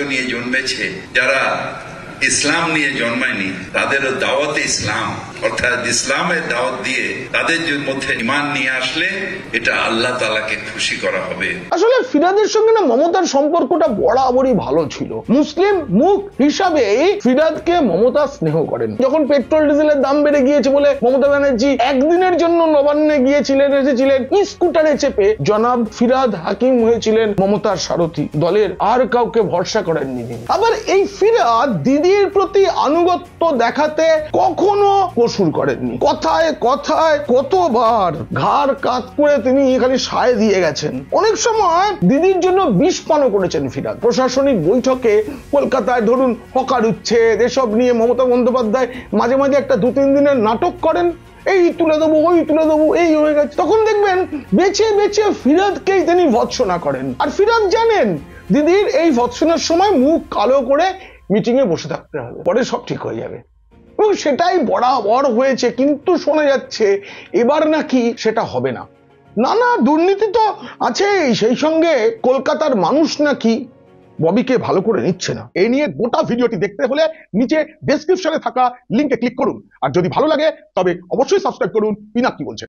নিয়ে জন্মেছে, যারা ইসলাম নিয়ে জন্মায়নি, তাদেরও দাওয়াতে ইসলাম অর্থাৎ ইসলামের দাওয়াত দিয়ে তাদের মধ্যে ঈমান নিয়ে আসলে এটা আল্লাহ তাআলাকে খুশি করা হবে। আসলে ফিরহাদের সঙ্গে না মমতার সম্পর্কটা বরাবরই ভালো ছিল। মুসলিম মুখ হিসাবে ফিরহাদকে মমতা স্নেহ করেন। যখন পেট্রোল ডিজেলের দাম বেড়ে গিয়েছে বলে মমতা ব্যানার্জি একদিনের জন্য নবান্নে গিয়েছিলেন, এসেছিলেন স্কুটারে চেপে, জনাব ফিরহাদ হাকিম হয়েছিলেন মমতার সারথি, দলের আর কাউকে ভরসা করেননি তিনি। আবার এই ফিরহাদ দিদির প্রতি আনুগত্য দেখাতে কখনো কসুর করেননি। কথায় কথায় কতবার ঘাড় কাত করে তিনি এখানে সায় দিয়ে গেছেন। অনেক সময় দিদির জন্য বিষ পানও করেছেন ফিরহাদ। প্রশাসনিক বৈঠকে কলকাতায় ধরুন হকার উচ্ছেদ এসব নিয়ে মমতা বন্দ্যোপাধ্যায় মাঝে মাঝে একটা 2-3 দিনের নাটক করেন, এই তুলে দেবো ওই তুলে দেবো, এই হয়ে গেছে। তখন দেখবেন বেছে বেছে ফিরহাদকেই তিনি ভৎসনা করেন। আর ফিরহাদ জানেন দিদির এই ভৎসনার সময় মুখ কালো করে মিটিং এ বসে থাকতে হবে, পরে সব ঠিক হয়ে যাবে। এবং সেটাই বরাবর হয়েছে, কিন্তু শোনা যাচ্ছে এবার নাকি সেটা হবে না। নানা দুর্নীতি তো আছেই, সেই সঙ্গে কলকাতার মানুষ নাকি ববিকে ভালো করে নিচ্ছে না। এই নিয়ে গোটা ভিডিওটি দেখতে হলে নিচে ডেসক্রিপশনে থাকা লিংকে ক্লিক করুন। আর যদি ভালো লাগে তবে অবশ্যই সাবস্ক্রাইব করুন। পিনাক কি বলছে।